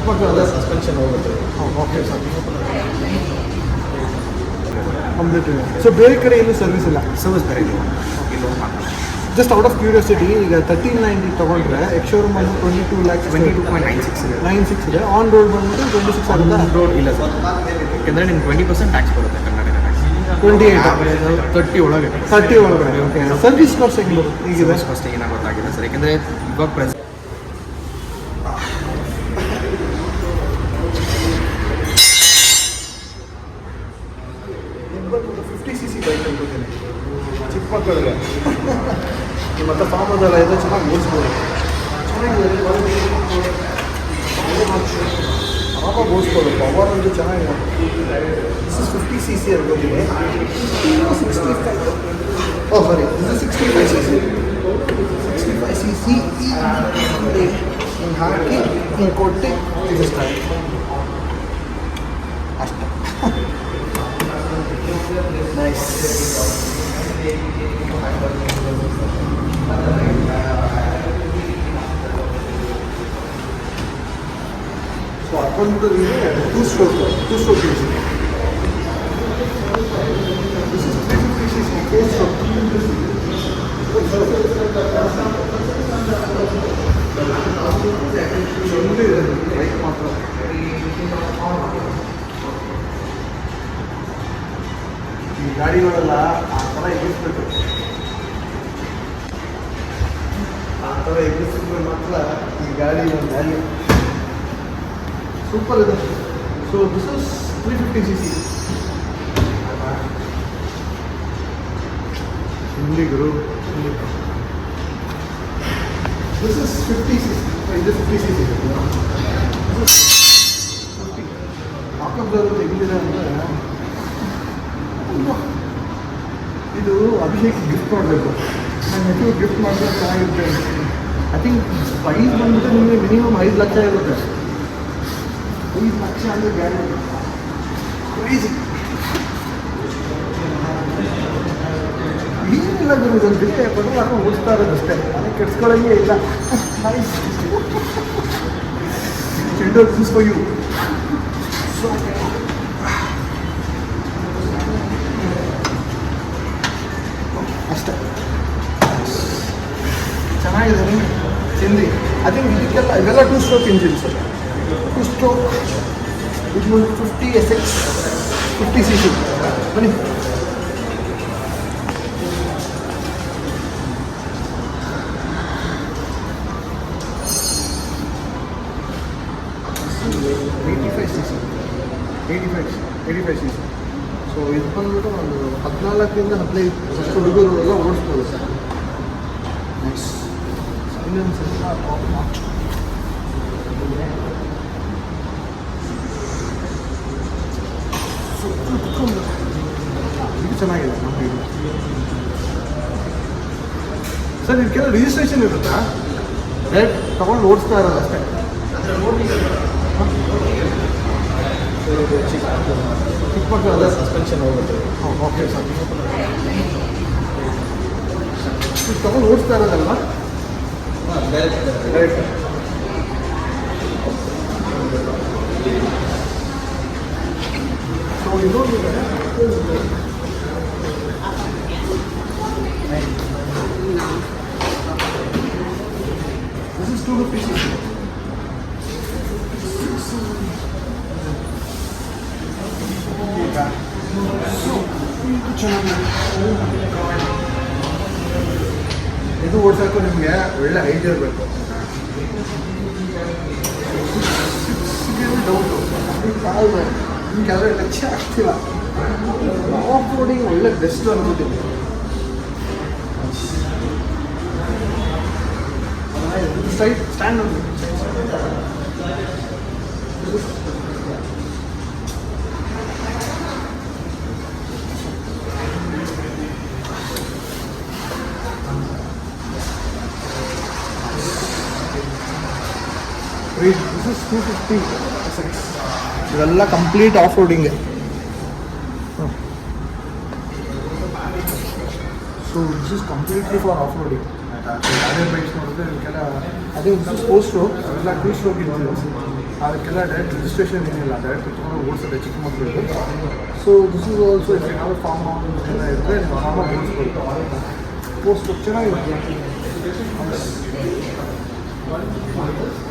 ಚಿಕ್ಕಮಕ್ಕಳ suspension ಹೋಗುತ್ತೆ. Okay sir, complete ಇದೆ. So ಬೇರೆ ಕಡೆ ಎಲ್ಲೂ ಸರ್ವಿಸ್ ಇಲ್ಲ? ಸರ್ವಿಸ್ ಬೇರೆ ಇಲ್ಲ, ಇಲ್ಲೊಂದು ಮಾತ್ರ. ಜಸ್ಟ್ ಔಟ್ ಆಫ್ ಕ್ಯೂರಿಯಾಸಿಟಿ, ಈಗ 1390 ತೊಗೊಂಡ್ರೆ ಎಕ್ಸ್ ಶೋರೂಮ್ ಬಂದು 22 lakhs 22.96 ಇದೆ. 96 ಇದೆ. ಆನ್ ರೋಡ್ ಬಂದ್ಬಿಟ್ಟು 26 ಆಗುತ್ತಾ? ರೋಡ್ ಇಲ್ಲ ಸರ್, ಯಾಕೆಂದರೆ ನಿಮ್ಗೆ 20% ಟ್ಯಾಕ್ಸ್ ಬರುತ್ತೆ ಕರ್ನಾಟಕ ಟ್ಯಾಕ್ಸ್. 28 30 ಒಳಗೆ 30 ಒಳಗಡೆ. ಓಕೆ. ಸರ್ವಿಸ್ ಕಾಸ್ಟ್ ಹೆಂಗೆ ಬರುತ್ತೆ ಈಗಿದೆ? ಫಸ್ಟ್ ಏನಾಗ ಗೊತ್ತಾಗಿದೆ ಸರ್, ಯಾಕೆಂದರೆ ಇವಾಗ ಪ್ರೆಸೆಂಟ್ ಬಂದ್ಬಿಟ್ಟು 50cc ಬೈಕ್ ಅಂತಿದ್ದೇನೆ ಚಿಕ್ಕ ಮಕ್ಕಳಿಗೆ. ನಿಮ್ಮ ಹತ್ರ ಫಾರ್ಮ್ ಅದೆಲ್ಲ ಇದೆ, ಚೆನ್ನಾಗಿ ಓಡಿಸ್ಬೋದು. ಚೆನ್ನಾಗಿದೆ, ಆರಾಮಾಗಿ ಓಡಿಸ್ಬೋದು. ಪವರ್ ಅಂತೂ ಚೆನ್ನಾಗಿದೆ. ದಿಸ್ ಇಸ್ 50cc ಅನ್ಕೋತೀನಿ. 65. ಓ ಸಾರಿ, ದಿಸ್ ಇಸ್ 65cc. 65cc ಹಿಂಗೆ ಹಾಕಿ ಹಿಂಗೆ ಕೊಟ್ಟು ಇದು ಸ್ಟಾರ್ಟ್ ಅಷ್ಟೇ. ನೈಸ್. ಸೊ ಅಕೊಂಡ್ಬಿಟ್ಟು two stroke use. This is 350cc 4 stroke. Bike ಮಾತ್ರ ಈ ಗಾಡಿಗಳೆಲ್ಲ ಆ ಥರ ಎಗ್ಗಿಸ್ಬೇಕು. ಆ ಥರ ಎಗ್ಗಿಸಿದ್ರೆ ಮಾತ್ರ ಈ ಗಾಡಿ ಒಂದು ವ್ಯಾಲ್ಯೂ. ಸೂಪರ್ ಇದೆ. So this is 350cc. Guru, this is 50cc. ಇದು 50cc. ಹಾಕೋದು ಹೆಂಗಿದೆ ಅಂದರೆ, ಇದು ಅಭಿಷೇಕ್ ಗಿಫ್ಟ್ ಮಾಡಬೇಕು. ನಾನು ಹೆಚ್ಚು ಗಿಫ್ಟ್ ಮಾಡಿದ್ರೆ ಚೆನ್ನಾಗಿರುತ್ತೆ. ಐ ಥಿಂಕ್ ಪ್ರೈಸ್ ಬಂದ್ಬಿಟ್ಟು ನಿಮಗೆ ಮಿನಿಮಮ್ 5 ಲಕ್ಷ ಇರುತ್ತೆ. 5 ಲಕ್ಷ ಅಂದರೆ ಗಾಡಿ ಕ್ರೇಜಿ. ಏನಿಲ್ಲ ಗುರು, ಇದೊಂದು ಜೊತೆ ಪೆಟ್ರೋಲ್ ಹಾಕೊಂಡು ಓಡಿಸ್ತಾ ಇರೋದಷ್ಟೇ, ಅದಕ್ಕೆ ಕೆಡ್ಸ್ಕೊಳ್ಳೋಂಗೆ ಇಲ್ಲ. ನೈಸ್. ಚೆಂಡು ದಿಸ್ ಫಾರ್ ಯು. ಸೊ ಅಷ್ಟೇ, ಚೆನ್ನಾಗಿದೆ ಚಿಂದಿ. ಐ ಥಿಂಕ್ ಇದಕ್ಕೆಲ್ಲ ಇವೆಲ್ಲ 2 ಸ್ಟ್ರೋಕ್ ಇಂಜಿನ್ಸ್. 2 ಸ್ಟ್ರೋಕ್ ಇದು 50 SX 50cc. ಬನ್ನಿ. Eighty five cc. ಸೊ ಇದು ಬಂದ್ಬಿಟ್ಟು ಒಂದು 14ರಿಂದ 15 ಹುಡುಗರು ಎಲ್ಲ ಓಡಿಸ್ಬೋದು ಸರ್. ನೈಸ್. ಸೈಲೆನ್ಸ್ ಎಲ್ಲ ಟಾಪ್ ನಾಚ್. ಇದು ಚೆನ್ನಾಗಿದೆ ನಮಗೆ. ಸರ್ ಇದಕ್ಕೆಲ್ಲ ರಿಜಿಸ್ಟ್ರೇಷನ್ ಇರುತ್ತಾ? ರೇಟ್ ತೊಗೊಂಡು ಓಡಿಸ್ತಾ ಇರೋದು ಅಷ್ಟೇ. ಚಿಕ್ಕಮಕ್ಕಳ ಸಸ್ಪೆನ್ಷನ್ ಹೋಗುತ್ತೆ. Okay sir. ತೊಗೊಂಡು ಓಡಿಸ್ತಾ ಇರೋದಲ್ವ? ರೈಟ್. ಸೊ ಇನ್ನೊಂದಿದೆ, ದಿಸ್ ಇಸ್ 250cc. ಇದು ಓಡಿಸೋಕ್ಕೂ ನಿಮಗೆ ಒಳ್ಳೆ ಐಡಿಯಾ ಇರಬೇಕು. ಡೌಟು ನಿಮ್ಗೆ ಯಾವ್ದು ಟಚ್ ಆಗ್ತಿಲ್ಲ. ಆಫ್ ರೋಡಿಂಗ್ ಒಳ್ಳೆ ಬೆಸ್ಟ್ ಅನ್ಕೋತೀನಿ. ಸ್ಟ್ರೈಟ್ ಸ್ಟ್ಯಾಂಡ್ ನೋಡಿ. This is 250 SX. ಇವೆಲ್ಲ ಕಂಪ್ಲೀಟ್ ಆಫ್ ರೋಡಿಂಗೆ. So this is completely for off roading. ಅದೇ ಬೈಕ್ಸ್ ನೋಡಿದ್ರೆ ಇದಕ್ಕೆಲ್ಲ ಅದೇ ಸ್ಪೋರ್ಟ್ಸ್ ಸ್ಟ್ರೋಕ್, ಅವೆಲ್ಲ 2 ಸ್ಟ್ರೋಕ್ ಇರೋದು. ಅದಕ್ಕೆಲ್ಲ ಡೈರೆಕ್ಟ್ ರಿಜಿಸ್ಟ್ರೇಷನ್ ಏನಿಲ್ಲ, ಡೈರೆಕ್ಟ್ ತೊಗೊಂಡು ಓಡಿಸೋದೆ ಚಿಕ್ಕ ಮಕ್ಕಳಿಗೆ. ಸೊ ದಿಸ್ ಇಸ್ ಆಲ್ಸೋ ಯಾವ ಫಾರ್ಮ್ ಹೌಸ್ ಎಲ್ಲ ಇದ್ದರೆ ನೀವು ಆರಾಮಾಗಿ ಓಡಿಸ್ಬೋದು. ಪೋಸ್ಟ್ ಚೆನ್ನಾಗಿರುತ್ತೆ.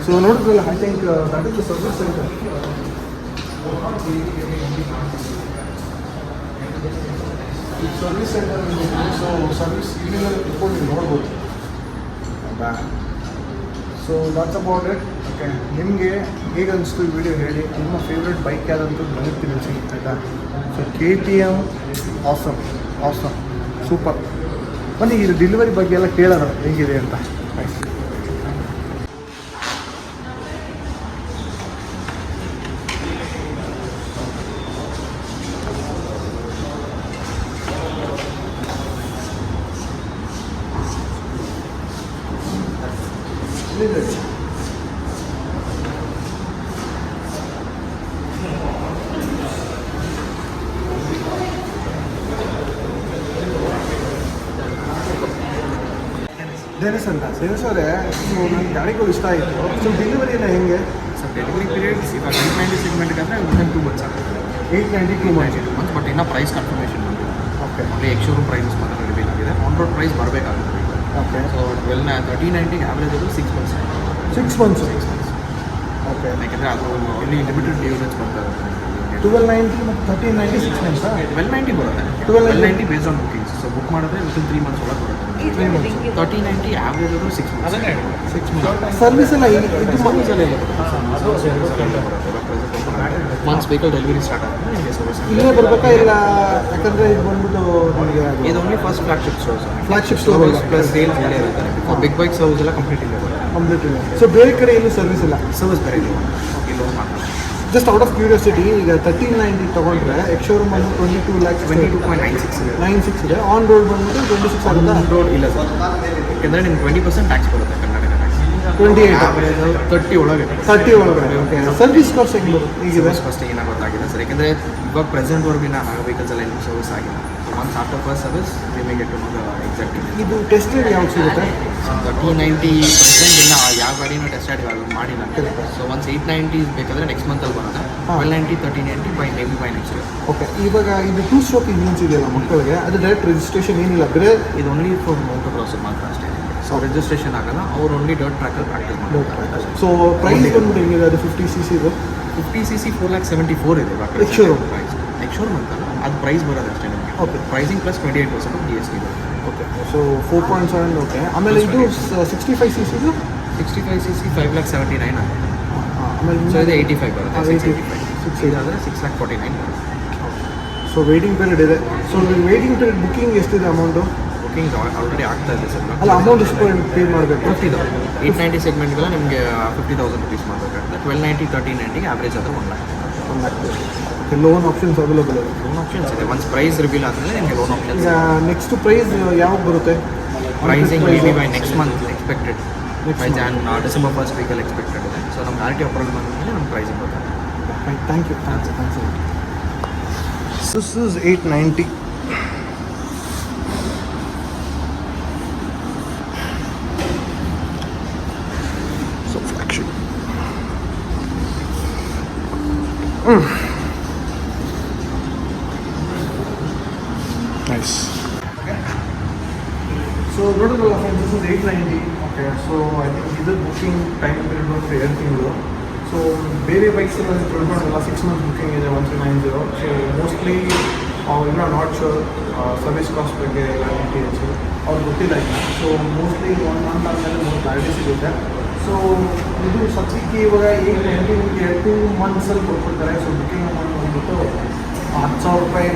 ಸೊ ನೋಡಿದ್ರಲ್ಲ, I think that is the service centre. ಈ ಸರ್ವಿಸ್ ಸೆಂಟರ್, ಸೊ ಸರ್ವಿಸ್ ಇಲ್ಲಿಂದ ತಿಳ್ಕೊಂಡು ನೀವು ನೋಡ್ಬೋದು. ಹೌದಾ? So that's about it. Okay, ನಿಮಗೆ ಹೇಗೆ ಅನಿಸ್ತು ಈ ವಿಡಿಯೋ ಹೇಳಿ. ನಿಮ್ಮ ಫೇವ್ರೆಟ್ ಬೈಕ್ ಯಾರಂತೂ ನನಗೆ ತಿಳಿಸಿ, ಆಯಿತಾ? So KTM awesome super. ಬನ್ನಿ ಇದು ಡೆಲಿವರಿ ಬಗ್ಗೆ ಎಲ್ಲ ಕೇಳೋಣ ಹೇಗಿದೆ ಅಂತ. ನೈಸ್. ಡೆನಿಸ್ ಅಂತ ಅವರೇ, ಸೊ ನನಗೆ ಗಾಡಿಗಳು ಇಷ್ಟ ಆಯಿತು. ಸೊ ಡೆಲಿವರಿ ಎಲ್ಲ ಹೆಂಗೆ? ಸೊ ಡೆಲಿವರಿ ಪೀರಿಯಡ್ಸ್ ಇವಾಗ 890 ಸೆಗ್ಮೆಂಟ್ಗೆ ಅಂದರೆ ವಿತಿನ್ 2 months ಆಗುತ್ತೆ. 892 ಮಂತ್ಸ್, ಬಟ್ ಇನ್ನೂ ಪ್ರೈಸ್ ಕನ್ಫರ್ಮೇಷನ್ ಬಂದಿದೆ. ಓಕೆ. ಓನ್ಲಿ ಎಕ್ಸ್-ಶೋರೂಮ್ ಪ್ರೈಸಸ್ ಮಾತ್ರ ರಿವೀಲ್ ಆಗಿದೆ. ಆನ್ ರೋಡ್ ಪ್ರೈಸ್ ಬರಬೇಕಾಗುತ್ತೆ. ಓಕೆ. ಸೊ 1390 ಆವ್ರೇಜ್ ಅದು 6 months. 6 months. ಓಕೆ. ಯಾಕೆಂದರೆ ಅದು ಇಲ್ಲಿ ಲಿಮಿಟೆಡ್ ಯೂನಿಟ್ಸ್ ಬರ್ತಾರೆ. 1290 ಮತ್ತು 1390 6 months. 1290 ಬರುತ್ತೆ. 1290 based on bookings. So book ಮಾಡಿದ್ರೆ ವಿತಿನ್ 3 months ಒಳಗೆ ಬರುತ್ತೆ. 1390 ಆವ್ರೇಜ್ ಅದು 6 months. 6 months. ಸರ್ವಿಸ್ ಎಲ್ಲ ಇದು ಸರ್ವಿಸ್ ಎಲ್ಲ ಇಲ್ಲ. ಒನ್ಸ್ ವೆಹಿಕಲ್ ಡೆಲಿವರಿ ಸ್ಟಾರ್ಟ್ ಆಗುತ್ತೆ ನಿಮಗೆ ಸರ್ವಿಸ್ ಇಲ್ಲೇ ಬರಬೇಕಾ ಇಲ್ಲ? ಯಾಕಂದರೆ ಇದು ಬಂದ್ಬಿಟ್ಟು ನಿಮಗೆ ಇದು only first flagship stores. Flagship store plus sales ಇಲ್ಲೇ ಇರುತ್ತೆ. ಬಿಗ್ ಬೈಕ್ ಸರ್ವಿಸ್ ಎಲ್ಲ ಕಂಪ್ಲೀಟ್ ಇಲ್ಲ ಬರುತ್ತೆ. ಕಂಪ್ಲೀಟ್ ಇಲ್ಲ. ಸೊ ಬೇರೆ ಕಡೆ ಎಲ್ಲೂ ಸರ್ವಿಸ್ ಇಲ್ಲ? ಸರ್ವಿಸ್ ಬೇರೆ ಇಲ್ಲ. ಇಲ್ಲಿ ಮಾತ್ರ. ಜಸ್ಟ್ ಔಟ್ ಆಫ್ ಕ್ಯೂರಿಯಾಸಿಟಿ, ಈಗ 1390 ತೊಗೊಂಡ್ರೆ ಎಕ್ಸ್ ಶೋರೂಮ್ ಬಂದು 22.96 ಇದೆ. ಆನ್ ರೋಡ್ ಬಂದ್ಬಿಟ್ಟು 26 ಆಗುತ್ತೆ. ಆನ್ ರೋಡ್ ಇಲ್ಲ ಸರ್, ಯಾಕೆಂದರೆ ನಿಮ್ಗೆ 20% ಟ್ಯಾಕ್ಸ್ ಬರುತ್ತೆ. ಕರ್ನಾಟಕ ಟ್ಯಾಕ್ಸ್ 28 ಆವ್ರೇಜ್ 30 ಒಳಗೆ. 30 ಒಳಗಡೆ. ಓಕೆ. ಸರ್ವಿಸ್ ಕಾಸ್ಟ್ ಹೆಂಗೆ ಬರುತ್ತೆ ಈಗಿದೆ? ಫಸ್ಟ್ ಏನಾಗ ಗೊತ್ತಾಗಿದೆ ಸರ್, ಯಾಕೆಂದರೆ ಇವಾಗ ಪ್ರೆಸೆಂಟ್ವರೆಗೂ ವೆಹಿಕಲ್ಸ್ ಎಲ್ಲ ಇನ್ನೂ ಸರ್ವಿಸ್ ಆಗಿಲ್ಲ. ಒನ್ಸ್ ಆಫ್ಟರ್ ಫಸ್ಟ್ ಸರ್ವಿಸ್ ನಿಮಗೆ get to know the exact. ಇದು ಟೆಸ್ಟ್ ರೈಡ್ ಯಾವಾಗ ಸಿಗುತ್ತೆ? 1390 ಪ್ರೆಸೆಂಟ್ ಇಲ್ಲ, ಯಾವ ಗಾಡಿನೂ ಟೆಸ್ಟ್ ರೈಡ್ ಮಾಡಿಲ್ಲ. ಸೊ ಒನ್ಸ್ 890 ಬೇಕಾದರೆ ನೆಕ್ಸ್ಟ್ ಮಂತಲ್ಲಿ ಬರೋದು. 1290 1390 ಬೈ ನೆಕ್ಸ್ಟ್ ಇಯರ್. ಓಕೆ. ಇವಾಗ ಇದು 2 ಸ್ಟ್ರೋಕ್ ಇಂಜಿನ್ಸ್ ಇದೆಯಲ್ಲ ಮಕ್ಕಳಿಗೆ, ಅದು ಡೈರೆಕ್ಟ್ ರಿಜಿಸ್ಟ್ರೇಷನ್ ಏನಿಲ್ಲ, ಬೇರೆ ಇದು ಓನ್ಲಿ ಫಾರ್ ಮೋಟೋ ಕ್ರಾಸ್ ಮಾತ್ರ ಅಷ್ಟೇ. ಸೊ ರಿಜಿಸ್ಟ್ರೇಷನ್ ಆಗಲ್ಲ, ಅವ್ರು ಓನ್ಲಿ ಡರ್ಟ್ ಟ್ರ್ಯಾಕಲ್ಲಿ ಪ್ರಾಕ್ಟೀಸ್ ಮಾಡ್ತಾರೆ. ಸೊ ಪ್ರೈಸ್ ಬಂದ್ಬಿಟ್ಟು ಹೆಂಗಿದೆ ಅದು? 50cc ಇದು 50cc 474,000 ಇದೆ ಇವಾಗ ಎಕ್ಸ್-ಶೋರೂಮ್ ಪ್ರೈಸ್. ಎಕ್ಸ್-ಶೋರೂಮ್ ಅಂತಲ್ಲ, ಅದು ಪ್ರೈಸ್ ಬರೋದು ಅಷ್ಟೇ ನಿಮಗೆ. ಓಕೆ. ಪ್ರೈಸಿಂಗ್ ಪ್ಲಸ್ 28% GST ಬರುತ್ತೆ. ಓಕೆ. ಸೊ 4.7. ಓಕೆ. ಆಮೇಲೆ ಇದು 65cc ಇದು 65cc 5,79,000 ಆಗುತ್ತೆ. ಆಮೇಲೆ ಸೊ ಇದು 85 ಬರುತ್ತೆ. 85. ಇದಾದರೆ 6,49,000 ಬರುತ್ತೆ. ಸೊ ವೇಟಿಂಗ್ ಪೀರಿಯಡ್ ಇದೆ. ಸೊ ವೇಟಿಂಗ್ ಪೀರಿಯಡ್ ಬುಕ್ಕಿಂಗ್ ಎಷ್ಟಿದೆ ಅಮೌಂಟು? ಬುಕಿಂಗ್ ಆಲ್ರೆಡಿ ಆಗ್ತಾ ಇದೆ ಸರ್. ಅಲ್ಲ, ಅಮೌಂಟ್ ಎಷ್ಟು ಪೇ ಮಾಡಬೇಕು? 50,000. 890 ಸೆಗ್ಮೆಂಟ್ಗೆಲ್ಲ ನಿಮಗೆ 50,000 ರುಪೀಸ್ ಮಾಡಬೇಕಾಗುತ್ತೆ. 1290 1390 ಆವ್ರೇಜ್ ಆದರೆ 1 lakh. Okay. Loan options available ಇದೆ? ಲೋನ್ ಆಪ್ಷನ್ಸ್ ಇದೆ. ಒನ್ಸ್ ಪ್ರೈಸ್ ರಿವೀಲ್ ಆದಮೇಲೆ ನಿಮಗೆ ಲೋನ್ ಆಪ್ಷನ್ಸ್. ಈಗ ನೆಕ್ಸ್ಟ್ ಪ್ರೈಸ್ ಯಾವಾಗ ಬರುತ್ತೆ? Pricing maybe by next month expected. By December 1st ವೀಕಲ್ಲಿ ಎಕ್ಸ್ಪೆಕ್ಟೆಡ್ ಇದೆ. ಸೊ ನಮ್ಮ ಕ್ಲಾರಿಟಿ ಅಪ್ರೂವಲ್ ಬಂದಮೇಲೆ ನಮ್ಮ ಪ್ರೈಸಿಂಗ್ ಗೊತ್ತಾಗುತ್ತೆ. Thank you. This is 890. So flagship. Nice. So ನೋಡಿದ್ರಲ್ಲ friends, this is 890. Okay. So I think ಇದು ಬುಕ್ಕಿಂಗ್ ಟೈಮ್ ಪೀರಿಯಡ್ ಬಂದು 2 ತಿಂಗಳು. ಸೊ ಬೇರೆ ಬೈಕ್ಸ್ ಎಲ್ಲ ತಿಳ್ಕೊಂಡಲ್ಲ 6 months ಬುಕ್ಕಿಂಗ್ ಇದೆ 1390. ಸೊ ಮೋಸ್ಟ್ಲಿ ಇನ್ನೂ ನಾಟ್ ಶೋರ್ ಸರ್ವಿಸ್ ಕಾಸ್ಟ್ ಬಗ್ಗೆ ಎಲ್ಲ ಡೀಟೇಲ್ಸ್ ಅವ್ರಿಗೆ ಗೊತ್ತಿಲ್ಲ ಇಲ್ಲ. ಸೊ ಮೋಸ್ಟ್ಲಿ 1 month ಆದಮೇಲೆ more ಕ್ಲಾರಿಟಿ ಸಿಗುತ್ತೆ. ಸೊ ಇದು ಸದ್ಯಕ್ಕೆ ಇವಾಗ 890 ನಿಮಗೆ 2 monthsಲ್ಲಿ ಕೊಟ್ಬಿಡ್ತಾರೆ. ಸೊ ಬುಕ್ಕಿಂಗ್ ಅಮೌಂಟ್ ಬಂದ್ಬಿಟ್ಟು 10,000 ರೂಪಾಯಿ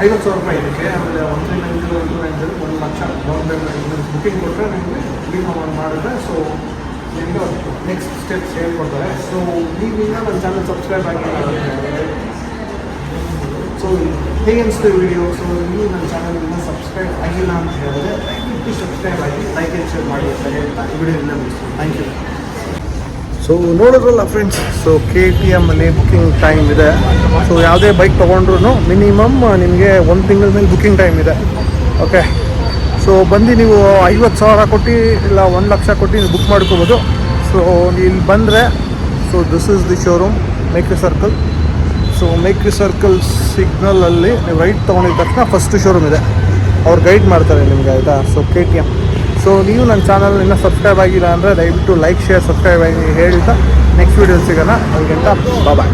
50,000 ರೂಪಾಯಿ ಇದಕ್ಕೆ. ಆಮೇಲೆ 1390 1 ಲಕ್ಷ ಡೌನ್ ಪೇಮೆಂಟ್ ಬುಕ್ಕಿಂಗ್ ಕೊಟ್ಟರೆ ನಿಮಗೆ ಬುಕ್ಕಿಂಗ್ ಅಮೌಂಟ್ ಮಾಡಿದ್ರೆ ಸೊ ನಿಮಗೆ ನೆಕ್ಸ್ಟ್ ಸ್ಟೆಪ್ಸ್ ಹೇಳ್ಕೊಡ್ತಾರೆ. ಸೊ ನೀವಿನ್ನ ನನ್ನ ಚಾನಲ್ ಸಬ್ಸ್ಕ್ರೈಬ್ ಆಗಿಲ್ಲ. ಸೊ ಹೇಗೆ ಅನಿಸ್ತು ವಿಡಿಯೋ? ಸೊ ನೀವು ನನ್ನ ಚಾನಲ್ ಇನ್ನೂ ಸಬ್ಸ್ಕ್ರೈಬ್ ಆಗಿಲ್ಲ ಅಂತ ಹೇಳಿದ್ರೆ ದಯವಿಟ್ಟು ಸಬ್ಸ್ಕ್ರೈಬ್ ಆಗಿ, ಲೈಕ್ ಆ್ಯಂಡ್ ಶೇರ್ ಮಾಡಿ ಅಂತ ಹೇಳ್ತಾ ಈ ವಿಡಿಯೋದಿಂದ ಮುಗಿಸ್ತೀನಿ. Thank you. ಸೊ ನೋಡಿದ್ರಲ್ಲ ಫ್ರೆಂಡ್ಸ್, ಸೊ KTM ಅಲ್ಲಿ ಬುಕ್ಕಿಂಗ್ ಟೈಮ್ ಇದೆ. ಸೊ ಯಾವುದೇ ಬೈಕ್ ತೊಗೊಂಡ್ರು ಮಿನಿಮಮ್ ನಿಮಗೆ 1 ತಿಂಗಳ ಮೇಲೆ ಬುಕ್ಕಿಂಗ್ ಟೈಮ್ ಇದೆ. ಓಕೆ. ಸೊ ಬಂದು ನೀವು 50,000 ಕೊಟ್ಟು ಇಲ್ಲ 1 ಲಕ್ಷ ಕೊಟ್ಟು ಬುಕ್ ಮಾಡ್ಕೋಬೋದು. ಸೊ ಇಲ್ಲಿ ಬಂದರೆ so this is the showroom Mekhri circle. So Mekhri circle ಸಿಗ್ನಲಲ್ಲಿ ನೀವು ರೈಟ್ ತೊಗೊಂಡಿದ ತಕ್ಷಣ ಫಸ್ಟ್ ಶೋರೂಮ್ ಇದೆ, ಅವ್ರು ಗೈಡ್ ಮಾಡ್ತಾರೆ ನಿಮಗೆ, ಆಯಿತಾ. So KTM. ಸೊ ನೀವು ನನ್ನ ಚಾನಲ್ ಇನ್ನೂ ಸಬ್ಸ್ಕ್ರೈಬ್ ಆಗಿಲ್ಲ ಅಂದರೆ ದಯವಿಟ್ಟು ಲೈಕ್, ಶೇರ್, ಸಬ್ಸ್ಕ್ರೈಬ್ ಆಗಿ ಹೇಳ್ತಾ ನೆಕ್ಸ್ಟ್ ವೀಡಿಯೋ ಸಿಗೋಣ. ಅದಕ್ಕಿಂತ ಬಾಯ್.